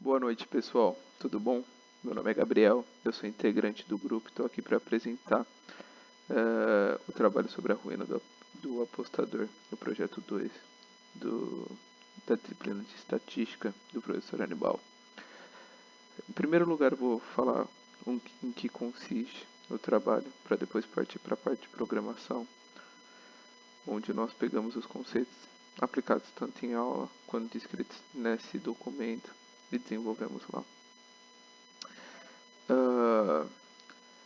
Boa noite, pessoal. Tudo bom? Meu nome é Gabriel, eu sou integrante do grupo e estou aqui para apresentar o trabalho sobre a ruína do apostador no projeto 2 da disciplina de estatística do professor Anibal. Em primeiro lugar, eu vou falar em que consiste o trabalho, para depois partir para a parte de programação, onde nós pegamos os conceitos aplicados tanto em aula quanto descritos nesse documento e desenvolvemos lá.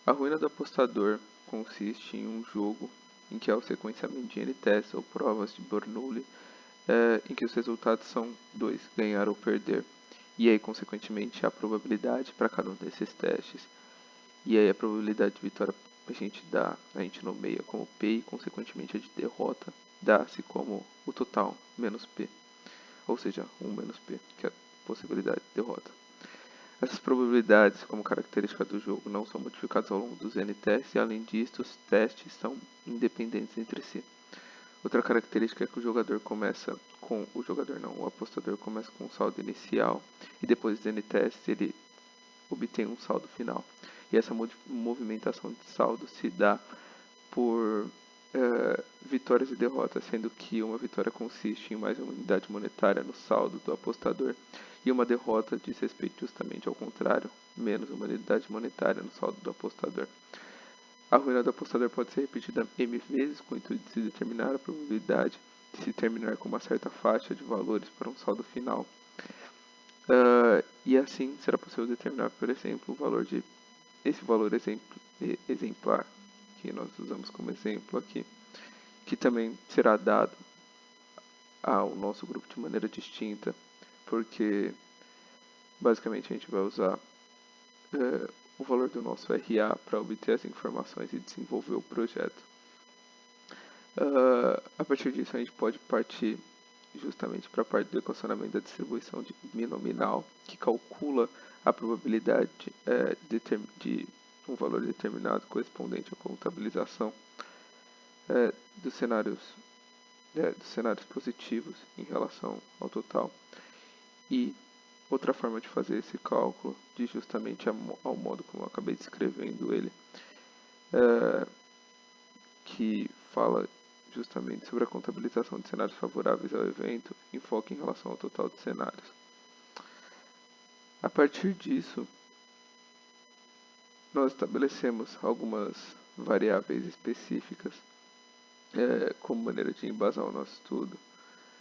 A ruína do apostador consiste em um jogo em que há o sequenciamento de n-tests ou provas de Bernoulli, em que os resultados são 2, ganhar ou perder. E aí, consequentemente, a probabilidade para cada um desses testes. E aí a probabilidade de vitória a gente nomeia como P e, consequentemente, a de derrota dá-se como o total menos P. Ou seja, 1 menos P, que é a possibilidade de derrota. Essas probabilidades, como característica do jogo, não são modificadas ao longo dos n-tests e, além disso, os testes são independentes entre si. Outra característica é que o apostador começa com um saldo inicial e depois dos n-tests ele obtém um saldo final. E essa movimentação de saldo se dá por vitórias e derrotas, sendo que uma vitória consiste em mais uma unidade monetária no saldo do apostador e uma derrota diz respeito justamente ao contrário, menos uma unidade monetária no saldo do apostador. A ruína do apostador pode ser repetida m vezes com o intuito de se determinar a probabilidade de se terminar com uma certa faixa de valores para um saldo final. E assim será possível determinar, por exemplo, o valor de esse valor exemplar que nós usamos como exemplo aqui, que também será dado ao nosso grupo de maneira distinta, porque basicamente a gente vai usar o valor do nosso RA para obter as informações e desenvolver o projeto. A partir disso a gente pode partir justamente para a parte do equacionamento da distribuição binominal, que calcula a probabilidade de um valor determinado correspondente à contabilização dos cenários positivos em relação ao total. E outra forma de fazer esse cálculo, diz justamente ao modo como eu acabei descrevendo ele, que fala justamente sobre a contabilização de cenários favoráveis ao evento, enfoque em relação ao total de cenários. A partir disso, nós estabelecemos algumas variáveis específicas como maneira de embasar o nosso estudo.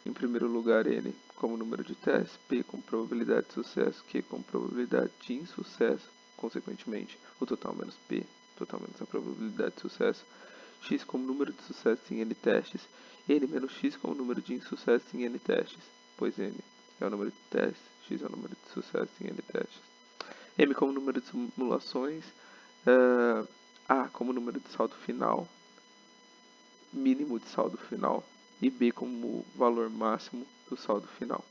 Em primeiro lugar, N como número de testes, P como probabilidade de sucesso, Q como probabilidade de insucesso, consequentemente, o total menos P, total menos a probabilidade de sucesso, X como número de sucessos em N testes, N menos X como número de insucessos em N testes, pois N é o número de testes, X é o número de sucessos em N testes. M como número de simulações, A como número de saldo final, mínimo de saldo final, e B como valor máximo do saldo final.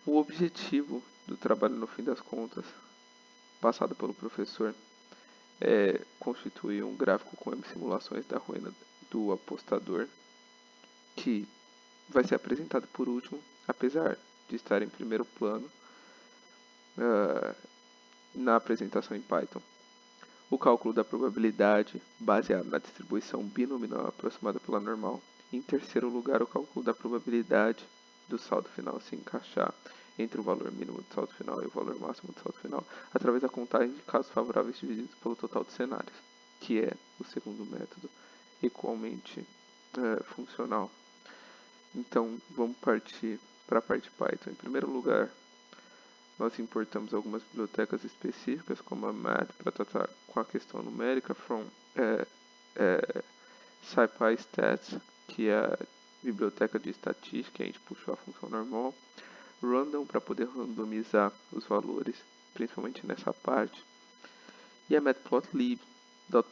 O objetivo do trabalho, no fim das contas, passado pelo professor, é constituir um gráfico com M simulações da ruína do apostador, que vai ser apresentado por último, apesar de estar em primeiro plano na apresentação em Python. O cálculo da probabilidade baseado na distribuição binominal aproximada pela normal. Em terceiro lugar, o cálculo da probabilidade do saldo final se encaixar entre o valor mínimo do saldo final e o valor máximo do saldo final, através da contagem de casos favoráveis divididos pelo total de cenários, que é o segundo método, igualmente funcional. Então, vamos partir para a parte Python. Em primeiro lugar, nós importamos algumas bibliotecas específicas, como a math, para tratar com a questão numérica, from SciPyStats, que é a biblioteca de estatística, a gente puxou a função normal, random, para poder randomizar os valores, principalmente nessa parte, e a matplotlib,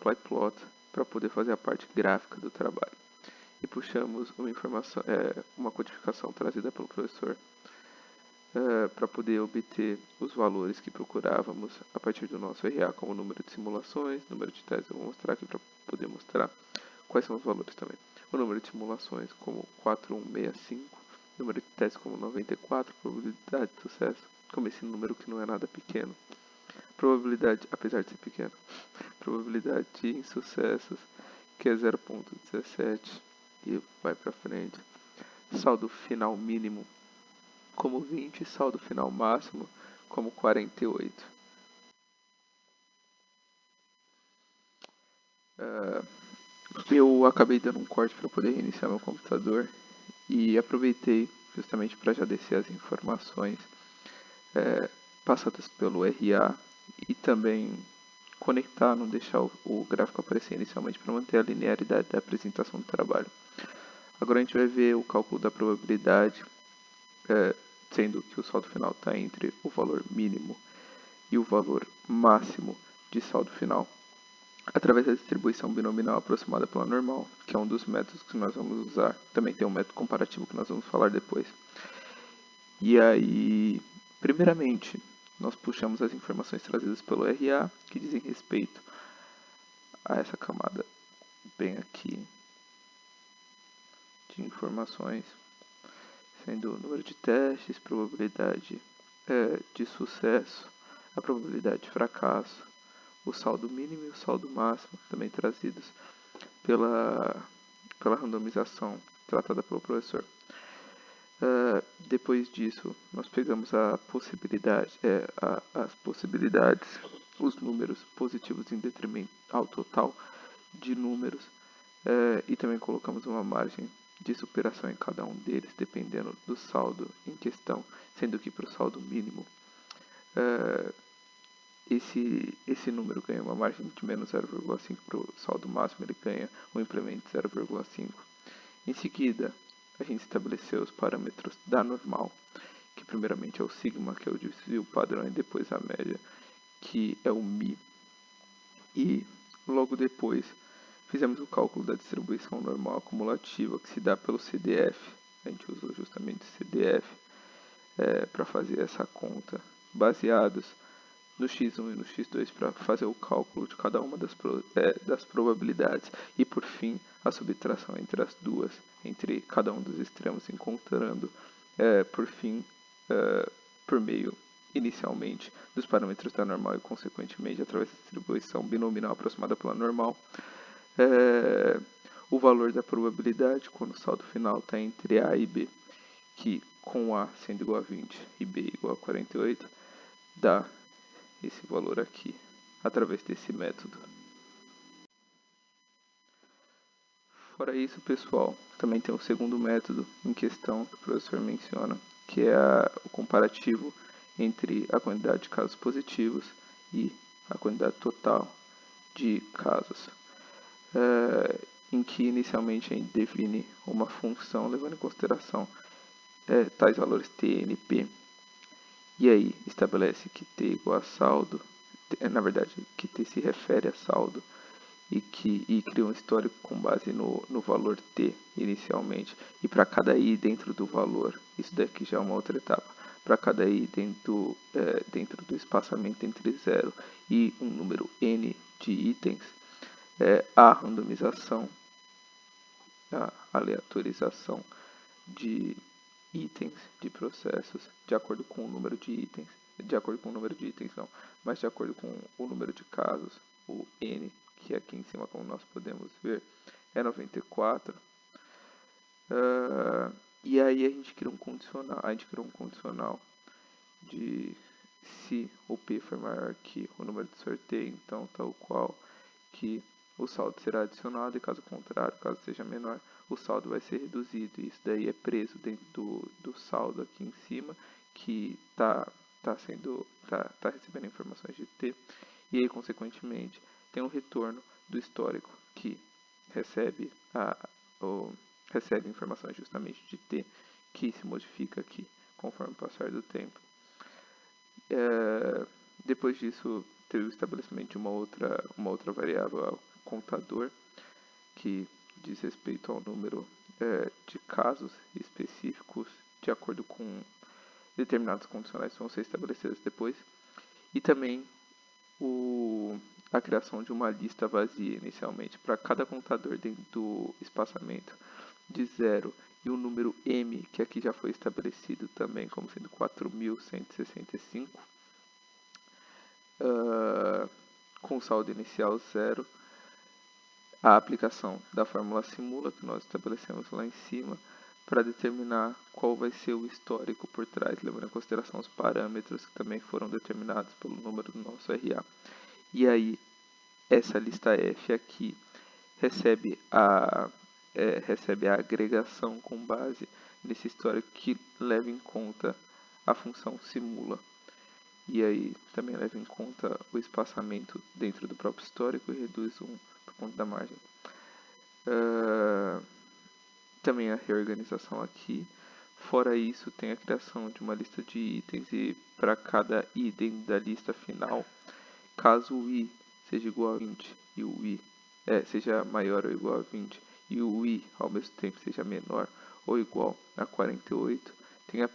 .pyplot, para poder fazer a parte gráfica do trabalho. E puxamos uma codificação trazida pelo professor para poder obter os valores que procurávamos a partir do nosso RA, como número de simulações, número de testes. Eu vou mostrar aqui para poder mostrar quais são os valores também. O número de simulações como 4165 número de teste como 94, probabilidade de sucesso, como esse número que não é nada pequeno. Probabilidade, apesar de ser pequeno, probabilidade de insucessos, que é 0,17, e vai para frente. Saldo final mínimo como 20, saldo final máximo como 48. Eu acabei dando um corte para poder reiniciar meu computador e aproveitei justamente para já descer as informações passadas pelo RA e também conectar, não deixar o gráfico aparecer inicialmente para manter a linearidade da apresentação do trabalho. Agora a gente vai ver o cálculo da probabilidade, sendo que o saldo final está entre o valor mínimo e o valor máximo de saldo final, através da distribuição binominal aproximada pela normal, que é um dos métodos que nós vamos usar. Também tem um método comparativo que nós vamos falar depois. E aí, primeiramente, nós puxamos as informações trazidas pelo RA, que dizem respeito a essa camada bem aqui de informações, sendo o número de testes, probabilidade de sucesso, a probabilidade de fracasso, o saldo mínimo e o saldo máximo, também trazidos pela randomização tratada pelo professor. Depois disso, nós pegamos as possibilidades, os números positivos em detrimento ao total de números, e também colocamos uma margem de superação em cada um deles, dependendo do saldo em questão, sendo que para o saldo mínimo, esse número ganha uma margem de menos 0,5, para o saldo máximo ele ganha um implemento de 0,5. Em seguida, a gente estabeleceu os parâmetros da normal, que primeiramente é o sigma, que é o desvio padrão, e depois a média, que é o mi. E logo depois fizemos o cálculo da distribuição normal acumulativa, que se dá pelo CDF. A gente usou justamente o CDF para fazer essa conta, baseados no x1 e no x2 para fazer o cálculo de cada uma das probabilidades. E por fim, a subtração entre as duas, entre cada um dos extremos, encontrando, por fim, por meio, inicialmente, dos parâmetros da normal e, consequentemente, através da distribuição binominal aproximada pela normal, o valor da probabilidade, quando o saldo final está entre A e B, que com A sendo igual a 20 e B igual a 48, dá esse valor aqui, através desse método. Fora isso, pessoal, também tem um segundo método em questão que o professor menciona, que é o comparativo entre a quantidade de casos positivos e a quantidade total de casos, em que inicialmente a gente define uma função levando em consideração tais valores t, n, p, e aí estabelece que t igual a saldo, na verdade que t se refere a saldo, e cria um histórico com base no valor t inicialmente, e para cada i dentro do valor, isso daqui já é uma outra etapa, para cada i dentro do espaçamento entre 0 e um número n de itens, a randomização, a aleatorização de itens, de processos, de acordo com o número de itens, mas de acordo com o número de casos, o n, que aqui em cima, como nós podemos ver, é 94. E aí a gente criou um condicional de se o P for maior que o número de sorteio, então tal qual que o saldo será adicionado, e caso contrário, caso seja menor, o saldo vai ser reduzido. E isso daí é preso dentro do saldo aqui em cima, que está recebendo informações de T, e aí, consequentemente, tem um retorno do histórico que recebe informações justamente de T, que se modifica aqui conforme o passar do tempo. Depois disso, teve o estabelecimento de uma outra variável, contador, que diz respeito ao número de casos específicos de acordo com determinados condicionais que vão ser estabelecidos depois, e também a criação de uma lista vazia inicialmente para cada contador dentro do espaçamento de 0 e o número M, que aqui já foi estabelecido também como sendo 4.165, com saldo inicial 0, a aplicação da fórmula simula, que nós estabelecemos lá em cima, para determinar qual vai ser o histórico por trás, levando em consideração os parâmetros que também foram determinados pelo número do nosso RA. E aí, essa lista F aqui recebe a agregação com base nesse histórico que leva em conta a função simula. E aí também leva em conta o espaçamento dentro do próprio histórico e reduz por conta da margem. Também a reorganização aqui. Fora isso, tem a criação de uma lista de itens e para cada item da lista final, caso o i seja igual a 20 e o i seja maior ou igual a 20 e o i ao mesmo tempo seja menor ou igual a 48, tem a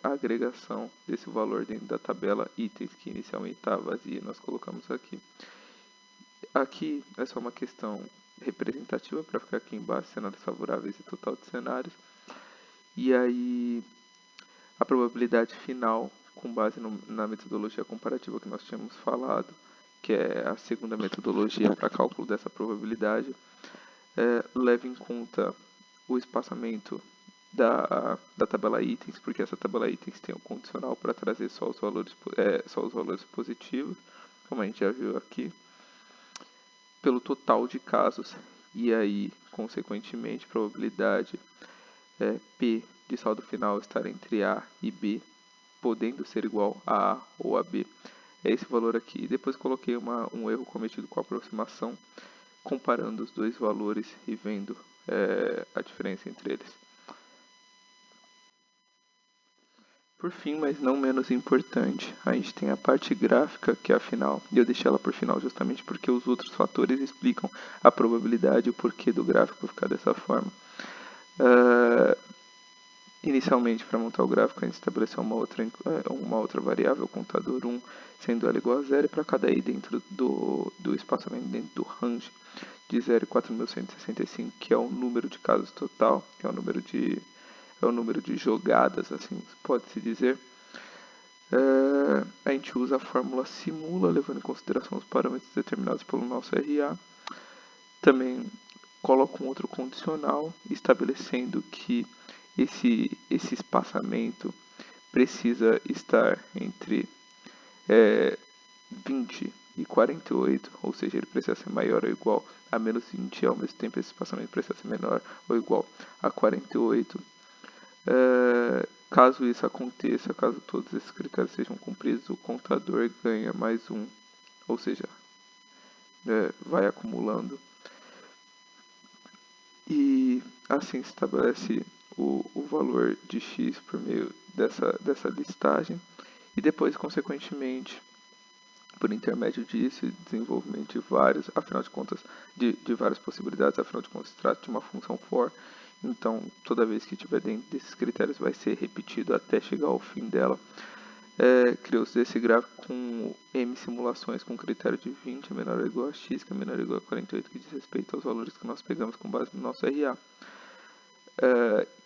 agregação desse valor dentro da tabela itens que inicialmente está vazia, nós colocamos aqui. Aqui é só uma questão representativa para ficar aqui embaixo, cenários favoráveis e total de cenários. E aí a probabilidade final, com base na metodologia comparativa que nós tínhamos falado, que é a segunda metodologia para cálculo dessa probabilidade, leva em conta o espaçamento da tabela itens, porque essa tabela itens tem um condicional para trazer só os valores positivos, como a gente já viu aqui, pelo total de casos, e aí, consequentemente, probabilidade P de saldo final estar entre A e B, podendo ser igual a A ou a B. É esse valor aqui. Depois coloquei um erro cometido com a aproximação, comparando os dois valores e vendo a diferença entre eles. Por fim, mas não menos importante, a gente tem a parte gráfica, que é a final, e eu deixei ela por final justamente porque os outros fatores explicam a probabilidade e o porquê do gráfico ficar dessa forma. Inicialmente, para montar o gráfico, a gente estabeleceu uma outra variável, contador 1, sendo ela igual a 0, e para cada i dentro do espaçamento, dentro do range de 0 e 4.165, que é o número de casos total, que é o número de jogadas, assim pode-se dizer. A gente usa a fórmula simula, levando em consideração os parâmetros determinados pelo nosso RA. Também coloca um outro condicional, estabelecendo que esse espaçamento precisa estar entre 20 e 48, ou seja, ele precisa ser maior ou igual a menos 20, e ao mesmo tempo esse espaçamento precisa ser menor ou igual a 48. Caso isso aconteça, caso todos esses critérios sejam cumpridos, o contador ganha mais 1, ou seja, vai acumulando. E assim se estabelece o valor de x por meio dessa listagem. E depois, consequentemente, por intermédio disso, desenvolvimento de vários, afinal de contas, de várias possibilidades, afinal de contas, se trata de uma função for. Então, toda vez que estiver dentro desses critérios, vai ser repetido até chegar ao fim dela. Criou-se esse gráfico com M simulações com critério de 20 menor ou igual a x, que é menor ou igual a 48, que diz respeito aos valores que nós pegamos com base no nosso RA.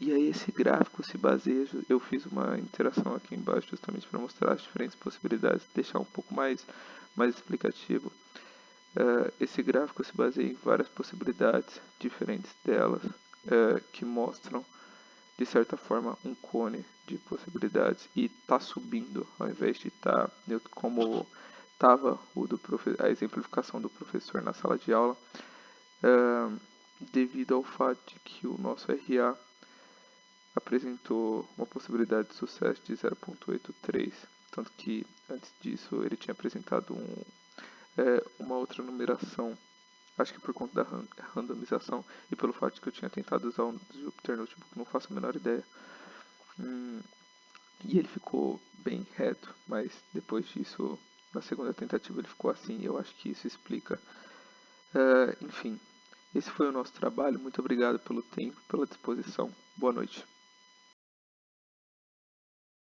E aí esse gráfico se baseia, eu fiz uma interação aqui embaixo justamente para mostrar as diferentes possibilidades, deixar um pouco mais explicativo. Esse gráfico se baseia em várias possibilidades diferentes delas, que mostram, de certa forma, um cone de possibilidades e está subindo, ao invés de estar como estava a exemplificação do professor na sala de aula, devido ao fato de que o nosso RA apresentou uma possibilidade de sucesso de 0,83, tanto que antes disso ele tinha apresentado uma outra numeração, acho que por conta da randomização e pelo fato de que eu tinha tentado usar um Jupyter Notebook, não faço a menor ideia. E ele ficou bem reto, mas depois disso, na segunda tentativa ele ficou assim, e eu acho que isso explica. Enfim, esse foi o nosso trabalho. Muito obrigado pelo tempo, pela disposição. Boa noite.